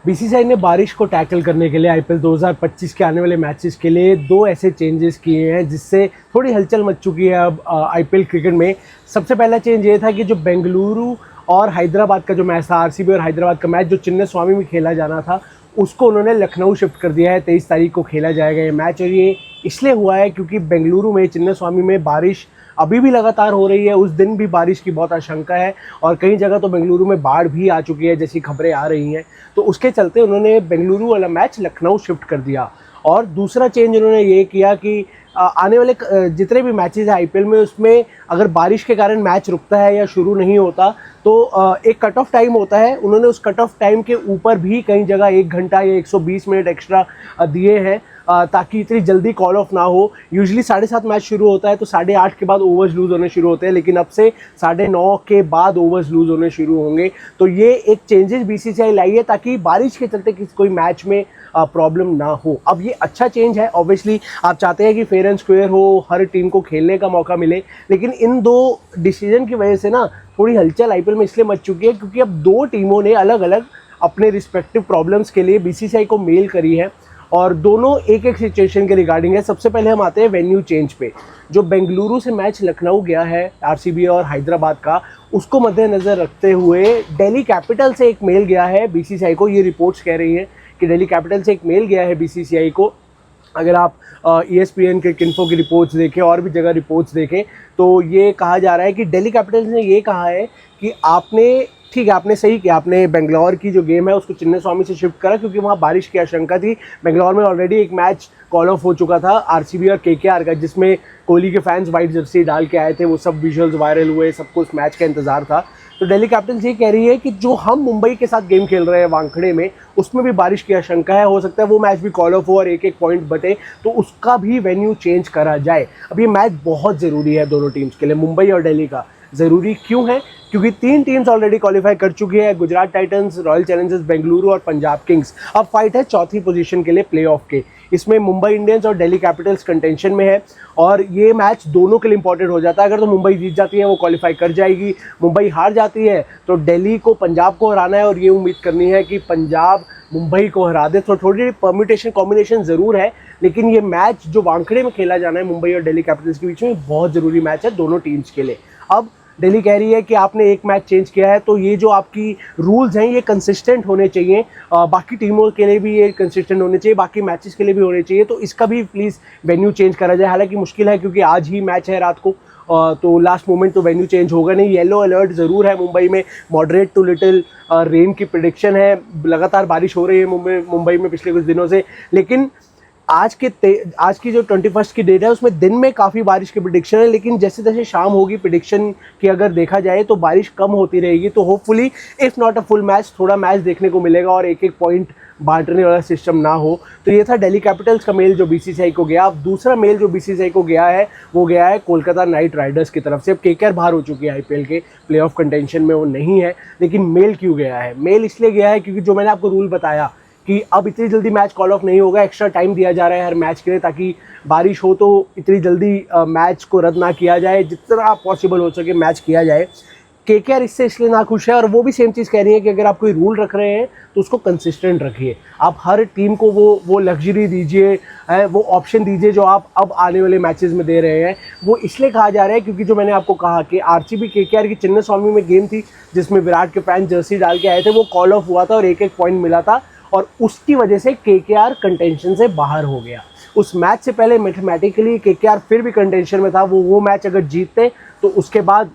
BCCI ने बारिश को टैकल करने के लिए आईपीएल 2025 के आने वाले मैचेस के लिए दो ऐसे चेंजेस किए हैं जिससे थोड़ी हलचल मच चुकी है अब आईपीएल क्रिकेट में। सबसे पहला चेंज ये था कि जो बेंगलुरु और हैदराबाद का जो मैच था, आरसीबी और हैदराबाद का मैच जो चिन्नास्वामी में खेला जाना था, उसको उन्होंने लखनऊ शिफ्ट कर दिया है। 23 तारीख को खेला जाएगा ये मैच, और ये इसलिए हुआ है क्योंकि बेंगलुरु में चिन्नास्वामी में बारिश अभी भी लगातार हो रही है। उस दिन भी बारिश की बहुत आशंका है और कई जगह तो बेंगलुरु में बाढ़ भी आ चुकी है जैसी खबरें आ रही हैं। तो उसके चलते उन्होंने बेंगलुरु वाला मैच लखनऊ शिफ्ट कर दिया। और दूसरा चेंज उन्होंने ये किया कि आने वाले जितने भी मैचेस हैं आईपीएल में, उसमें अगर बारिश के कारण मैच रुकता है या शुरू नहीं होता तो एक कट ऑफ टाइम होता है। उन्होंने उस कट ऑफ टाइम के ऊपर भी कई जगह 1 घंटा या 120 मिनट एक्स्ट्रा दिए हैं ताकि इतनी जल्दी कॉल ऑफ ना हो। यूजुअली 7:30 मैच शुरू होता है तो 8:30 के बाद ओवर्स लूज होने शुरू होते हैं, लेकिन अब से 9:30 के बाद ओवर्स लूज होने शुरू होंगे। तो ये एक चेंजेस बीसीसीआई लाई है ताकि बारिश के चलते कोई मैच में प्रॉब्लम ना हो। अब ये अच्छा चेंज है, ऑब्वियसली आप चाहते हैं कि फेयर एंड स्क्वेयर हो, हर टीम को खेलने का मौका मिले, लेकिन इन दो डिसीजन की वजह से ना थोड़ी हलचल आईपीएल में इसलिए मच चुकी है क्योंकि अब दो टीमों ने अलग अलग अपने रिस्पेक्टिव प्रॉब्लम्स के लिए बीसीसीआई को मेल करी है और दोनों एक एक सिचुएशन के रिगार्डिंग है। सबसे पहले हम आते हैं वेन्यू चेंज पे। जो बेंगलुरु से मैच लखनऊ गया है आरसीबी और हैदराबाद का, उसको मद्देनज़र रखते हुए दिल्ली कैपिटल से एक मेल गया है बीसीसीआई को। ये रिपोर्ट्स कह रही हैं कि दिल्ली कैपिटल से एक मेल गया है बीसीसीआई को। अगर आप ESPN के किन्फो की रिपोर्ट्स देखें और भी जगह रिपोर्ट्स देखें तो ये कहा जा रहा है कि दिल्ली कैपिटल्स ने ये कहा है कि आपने सही किया, आपने बेंगलोर की जो गेम है उसको चिन्नास्वामी से शिफ्ट करा क्योंकि वहाँ बारिश की आशंका थी। बेंगलोर में ऑलरेडी एक मैच कॉल ऑफ हो चुका था आरसीबी और केकेआर का, जिसमें कोहली के फैंस वाइट जर्सी डाल के आए थे। वो सब विजुअल्स वायरल हुए, सबको उस मैच का इंतजार था। तो दिल्ली कैपिटल्स ये कह रही है कि जो हम मुंबई के साथ गेम खेल रहे हैं वानखेड़े में, उसमें भी बारिश की आशंका है। हो सकता है वो मैच भी कॉल ऑफ हो और एक एक पॉइंट बटे, तो उसका भी वेन्यू चेंज करा जाए। अब ये मैच बहुत ज़रूरी है दोनों टीम्स के लिए, मुंबई और दिल्ली का। ज़रूरी क्यों है? क्योंकि 3 टीम्स ऑलरेडी क्वालिफाई कर चुकी है, Gujarat Titans, royal Challengers Bengaluru और पंजाब किंग्स। अब फाइट है चौथी पोजीशन के लिए प्लेऑफ के। इसमें मुंबई इंडियंस और दिल्ली कैपिटल्स कंटेंशन में है और ये मैच दोनों के लिए इंपॉर्टेंट हो जाता है। अगर तो मुंबई जीत जाती है वो क्वालिफाई कर जाएगी, मुंबई हार जाती है तो दिल्ली को पंजाब को हराना है और ये उम्मीद करनी है कि पंजाब मुंबई को हरा दे। तो थोड़ी परम्यूटेशन कॉम्बिनेशन ज़रूर है, लेकिन ये मैच जो वानखेड़े में खेला जाना है मुंबई और दिल्ली कैपिटल्स के बीच में, बहुत ज़रूरी मैच है दोनों टीम्स के लिए। अब दिल्ली कह रही है कि आपने एक मैच चेंज किया है तो ये जो आपकी रूल्स हैं ये कंसिस्टेंट होने चाहिए, बाकी टीमों के लिए भी ये कंसिस्टेंट होने चाहिए, बाकी मैचेस के लिए भी होने चाहिए। तो इसका भी प्लीज़ वेन्यू चेंज करा जाए। हालांकि मुश्किल है क्योंकि आज ही मैच है रात को, तो लास्ट मोमेंट तो वेन्यू चेंज होगा नहीं। येलो अलर्ट ज़रूर है मुंबई में, मॉडरेट टू लिटिल रेन की प्रेडिक्शन है। लगातार बारिश हो रही है मुंबई में पिछले कुछ दिनों से, लेकिन आज की जो 21 की डेट है उसमें दिन में काफ़ी बारिश की प्रेडिक्शन है, लेकिन जैसे जैसे शाम होगी प्रेडिक्शन की अगर देखा जाए तो बारिश कम होती रहेगी। तो hopefully if not a full match, थोड़ा मैच देखने को मिलेगा और एक एक पॉइंट बांटने वाला सिस्टम ना हो। तो ये था दिल्ली कैपिटल्स का मेल जो बीसीसीआई को गया। अब दूसरा मेल जो बीसीसीआई को गया है वो गया है कोलकाता नाइट राइडर्स की तरफ से। अब केकेआर बाहर हो चुकी है आईपीएल के, प्लेऑफ कंटेंशन में वो नहीं है, लेकिन मेल क्यों गया है? मेल इसलिए गया है क्योंकि जो मैंने आपको रूल बताया कि अब इतनी जल्दी मैच कॉल ऑफ नहीं होगा, एक्स्ट्रा टाइम दिया जा रहा है हर मैच के लिए ताकि बारिश हो तो इतनी जल्दी मैच को रद्द ना किया जाए, जितना पॉसिबल हो सके मैच किया जाए। केकेआर इससे इसलिए नाखुश है और वो भी सेम चीज़ कह रही है कि अगर आप कोई रूल रख रहे हैं तो उसको कंसिस्टेंट रखिए। आप हर टीम को वो लग्जरी दीजिए, वो ऑप्शन दीजिए जो आप अब आने वाले मैचेस में दे रहे हैं। वो इसलिए कहा जा रहा है क्योंकि जो मैंने आपको कहा कि आरसीबी केकेआर की चिन्नास्वामी में गेम थी जिसमें विराट के फैन जर्सी डाल के आए थे, वो कॉल ऑफ हुआ था और एक एक पॉइंट मिला था और उसकी वजह से केकेआर कंटेंशन से बाहर हो गया। उस मैच से पहले मैथमेटिकली केकेआर फिर भी कंटेंशन में था। वो मैच अगर जीतते तो उसके बाद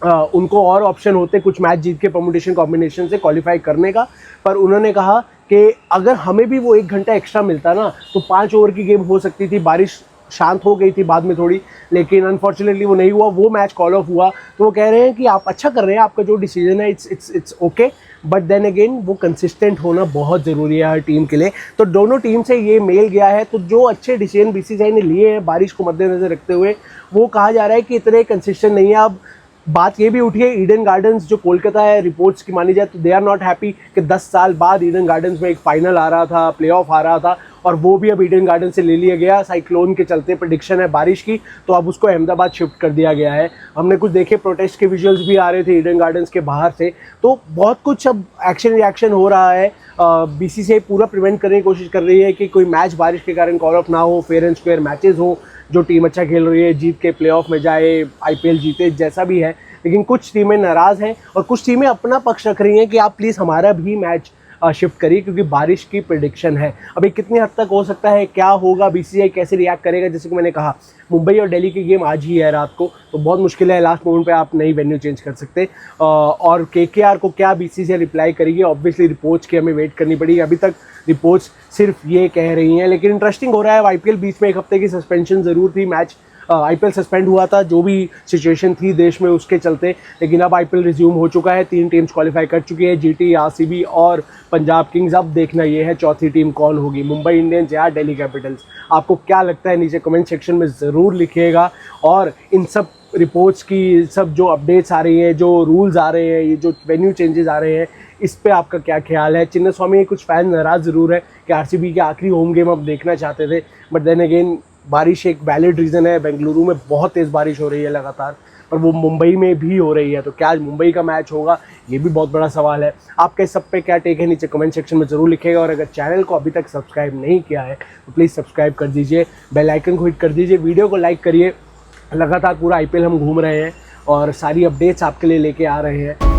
उनको और ऑप्शन होते कुछ मैच जीत के परम्यूटेशन कॉम्बिनेशन से क्वालिफाई करने का, पर उन्होंने कहा कि अगर हमें भी वो 1 घंटा एक्स्ट्रा मिलता ना तो 5 ओवर की गेम हो सकती थी। बारिश शांत हो गई थी बाद में थोड़ी, लेकिन अनफॉर्चुनेटली वो नहीं हुआ, वो मैच कॉल ऑफ हुआ। तो वो कह रहे हैं कि आप अच्छा कर रहे हैं, आपका जो डिसीजन है it's okay, but then again वो कंसिस्टेंट होना बहुत ज़रूरी है हर टीम के लिए। तो दोनों टीम से ये मेल गया है। तो जो अच्छे डिसीजन बीसीसीआई ने लिए हैं बारिश को मद्देनज़र रखते हुए, वो कहा जा रहा है कि इतने कंसिस्टेंट नहीं है। अब बात ये भी उठी है ईडन गार्डन्स जो कोलकाता है, रिपोर्ट्स की मानी जाए तो दे आर नॉट हैप्पी कि 10 साल बाद ईडन गार्डन्स में एक फाइनल आ रहा था, प्लेऑफ आ रहा था और वो भी अब ईडन गार्डन से ले लिया गया। साइक्लोन के चलते प्रेडिक्शन है बारिश की, तो अब उसको अहमदाबाद शिफ्ट कर दिया गया है। हमने कुछ देखे, प्रोटेस्ट के विजुअल्स भी आ रहे थे ईडन गार्डन्स के बाहर से, तो बहुत कुछ अब एक्शन रिएक्शन हो रहा है। बीसीसीआई पूरा प्रिवेंट करने की कोशिश कर रही है कि कोई मैच बारिश के कारण कॉल ऑफ ना हो, फेयर एंड स्क्वायर मैचेस हो, जो टीम अच्छा खेल रही है जीत के प्लेऑफ में जाए, आईपीएल जीते, जैसा भी है। लेकिन कुछ टीमें नाराज़ हैं और कुछ टीमें अपना पक्ष रख रही हैं कि आप प्लीज़ हमारा भी मैच शिफ्ट करिए क्योंकि बारिश की प्रेडिक्शन है। अभी कितनी हद तक हो सकता है, क्या होगा, बीसीसीआई कैसे रिएक्ट करेगा। जैसे कि मैंने कहा, मुंबई और दिल्ली की गेम आज ही है रात को, तो बहुत मुश्किल है लास्ट मोमेंट पे आप नई वेन्यू चेंज कर सकते। और केकेआर को क्या बीसीसीआई रिप्लाई करेगी, ऑब्वियसली रिपोर्ट्स की हमें वेट करनी पड़ेगी। अभी तक रिपोर्ट्स सिर्फ ये कह रही हैं, लेकिन इंटरेस्टिंग हो रहा है। आईपीएल बीच में एक हफ्ते की सस्पेंशन ज़रूर थी, मैच आईपीएल सस्पेंड हुआ था जो भी सिचुएशन थी देश में उसके चलते, लेकिन अब आईपीएल रिज्यूम हो चुका है। 3 टीम्स क्वालिफाई कर चुकी है, जीटी, आरसीबी और पंजाब किंग्स। अब देखना ये है चौथी टीम कौन होगी, मुंबई इंडियंस या दिल्ली कैपिटल्स। आपको क्या लगता है नीचे कमेंट सेक्शन में ज़रूर लिखिएगा। और इन सब रिपोर्ट्स की, सब जो अपडेट्स आ रही हैं, जो रूल्स आ रहे हैं, ये जो वेन्यू चेंजेस आ रहे हैं, इस पे आपका क्या ख्याल है। चिन्नास्वामी कुछ फैन नाराज़ ज़रूर है कि आरसीबी की आखिरी होम गेम अब देखना चाहते थे, बट देन अगेन बारिश एक वैलिड रीज़न है। बेंगलुरु में बहुत तेज़ बारिश हो रही है लगातार, और वो मुंबई में भी हो रही है, तो क्या आज मुंबई का मैच होगा, ये भी बहुत बड़ा सवाल है। आपके सब पे क्या टेक है नीचे कमेंट सेक्शन में ज़रूर लिखिएगा। और अगर चैनल को अभी तक सब्सक्राइब नहीं किया है तो प्लीज़ सब्सक्राइब कर दीजिए, बेल आइकन को हिट कर दीजिए, वीडियो को लाइक करिए। लगातार पूरा आईपीएल हम घूम रहे हैं और सारी अपडेट्स आपके लिए लेके आ रहे हैं।